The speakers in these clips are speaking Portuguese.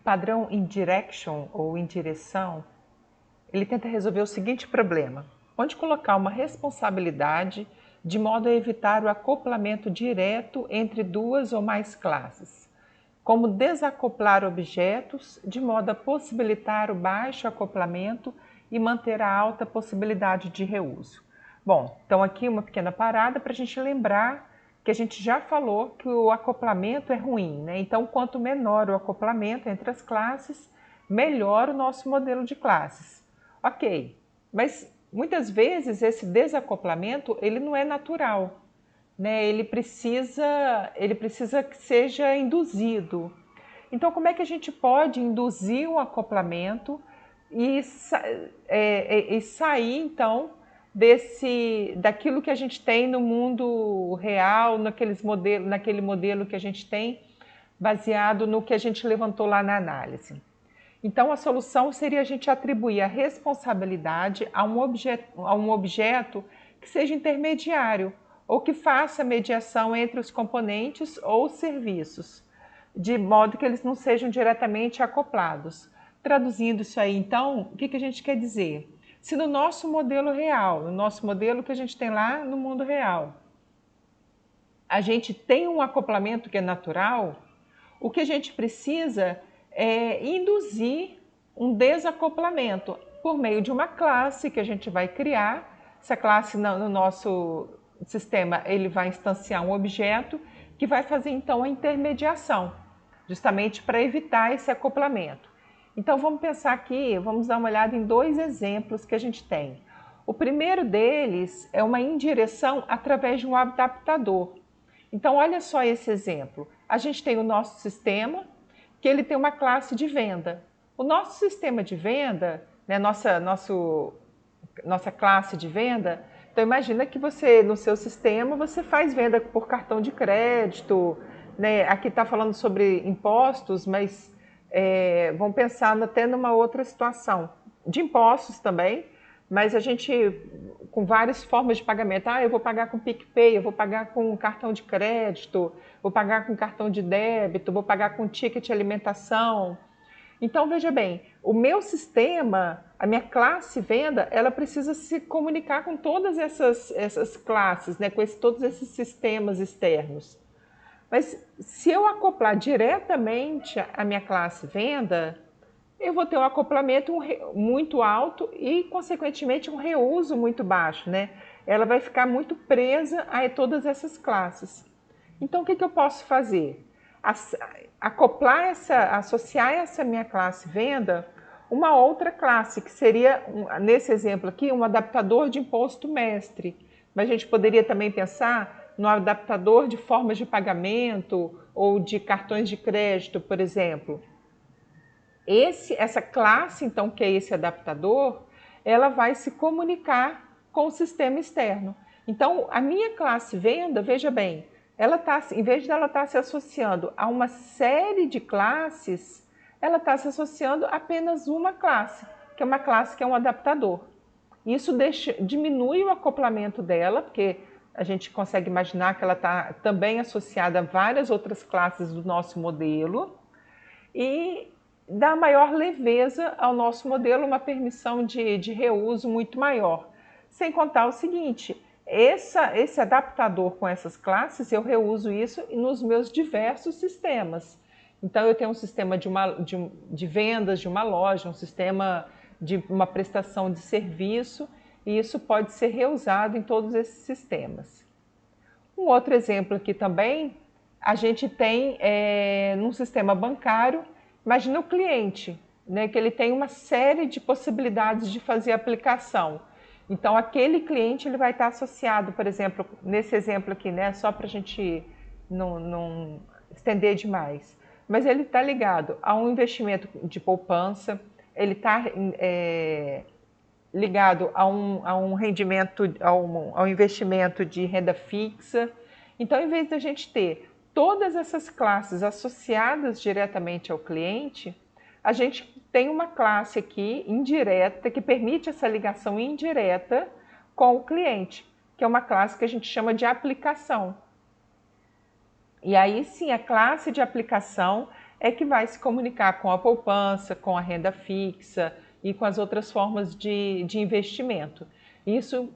padrão indirection ou indireção, ele tenta resolver o seguinte problema: onde colocar uma responsabilidade de modo a evitar o acoplamento direto entre duas ou mais classes. Como desacoplar objetos de modo a possibilitar o baixo acoplamento e manter a alta possibilidade de reuso. Bom, então aqui uma pequena parada para a gente lembrar que a gente já falou que o acoplamento é ruim, né? Então, quanto menor o acoplamento entre as classes, melhor o nosso modelo de classes. Ok, mas muitas vezes esse desacoplamento ele não é natural, né? Ele precisa que seja induzido. Então, como é que a gente pode induzir um acoplamento e, e sair, então, daquilo que a gente tem no mundo real, naquele modelo que a gente tem, baseado no que a gente levantou lá na análise? Então, a solução seria a gente atribuir a responsabilidade a um objeto que seja intermediário ou que faça mediação entre os componentes ou serviços, de modo que eles não sejam diretamente acoplados. Traduzindo isso aí, então, o que a gente quer dizer? Se no nosso modelo real, no nosso modelo que a gente tem lá no mundo real, a gente tem um acoplamento que é natural, o que a gente precisa é induzir um desacoplamento por meio de uma classe que a gente vai criar. Essa classe no nosso sistema ele vai instanciar um objeto que vai fazer então a intermediação, justamente para evitar esse acoplamento. Então vamos pensar aqui, vamos dar uma olhada em dois exemplos que a gente tem. O primeiro deles é uma indireção através de um adaptador. Então olha só esse exemplo. A gente tem o nosso sistema, que ele tem uma classe de venda. O nosso sistema de venda, né, nossa classe de venda, então imagina que você, no seu sistema, você faz venda por cartão de crédito, né? Aqui está falando sobre impostos, mas vamos pensar até numa outra situação, de impostos também, mas a gente, com várias formas de pagamento, eu vou pagar com PicPay, eu vou pagar com cartão de crédito, vou pagar com cartão de débito, vou pagar com ticket alimentação. Então, veja bem, o meu sistema, a minha classe venda, ela precisa se comunicar com todas essas classes, né, com todos esses sistemas externos. Mas se eu acoplar diretamente a minha classe venda, eu vou ter um acoplamento muito alto e, consequentemente, um reuso muito baixo, né? Ela vai ficar muito presa a todas essas classes. Então, o que eu posso fazer? Associar essa minha classe venda uma outra classe, que seria, nesse exemplo aqui, um adaptador de imposto mestre. Mas a gente poderia também pensar no adaptador de formas de pagamento ou de cartões de crédito, por exemplo. Essa classe, então, que é esse adaptador, ela vai se comunicar com o sistema externo. Então, a minha classe venda, veja bem, ela tá, em vez de ela estar se associando a uma série de classes, ela está se associando a apenas uma classe, que é uma classe que é um adaptador. Isso diminui o acoplamento dela, porque a gente consegue imaginar que ela está também associada a várias outras classes do nosso modelo, e dá maior leveza ao nosso modelo, uma permissão de reuso muito maior. Sem contar o seguinte, esse adaptador com essas classes, eu reuso isso nos meus diversos sistemas. Então, eu tenho um sistema de vendas de uma loja, um sistema de uma prestação de serviço, e isso pode ser reusado em todos esses sistemas. Um outro exemplo aqui também, a gente tem num sistema bancário, imagina o cliente, né, que ele tem uma série de possibilidades de fazer aplicação. Então, aquele cliente ele vai estar associado, por exemplo, nesse exemplo aqui, né, só para a gente não estender demais, mas ele está ligado a um investimento de poupança, ele está ligado a um rendimento, a um investimento de renda fixa. Então, em vez de a gente ter todas essas classes associadas diretamente ao cliente, a gente tem uma classe aqui indireta que permite essa ligação indireta com o cliente, que é uma classe que a gente chama de aplicação. E aí sim, a classe de aplicação, é que vai se comunicar com a poupança, com a renda fixa e com as outras formas de investimento. Isso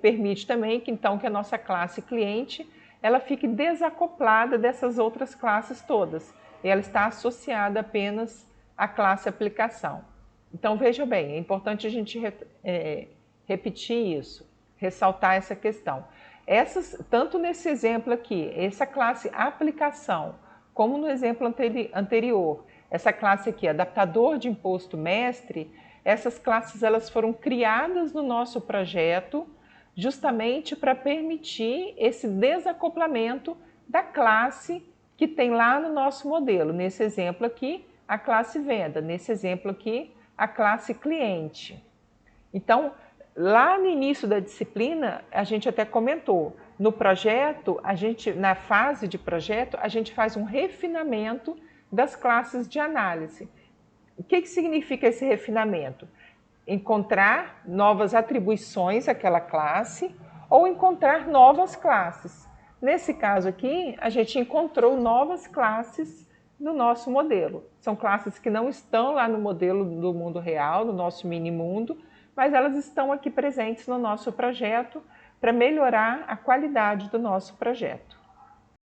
permite também que, então, que a nossa classe cliente ela fique desacoplada dessas outras classes todas. E ela está associada apenas à classe aplicação. Então, veja bem, é importante a gente repetir isso, ressaltar essa questão. Tanto nesse exemplo aqui, essa classe aplicação, como no exemplo anterior, essa classe aqui, adaptador de imposto mestre, essas classes elas foram criadas no nosso projeto justamente para permitir esse desacoplamento da classe que tem lá no nosso modelo. Nesse exemplo aqui, a classe venda, nesse exemplo aqui, a classe cliente. Então, lá no início da disciplina, a gente até comentou, no projeto, na fase de projeto, a gente faz um refinamento das classes de análise. O que significa esse refinamento? Encontrar novas atribuições àquela classe ou encontrar novas classes. Nesse caso aqui, a gente encontrou novas classes no nosso modelo. São classes que não estão lá no modelo do mundo real, no nosso mini mundo, mas elas estão aqui presentes no nosso projeto para melhorar a qualidade do nosso projeto.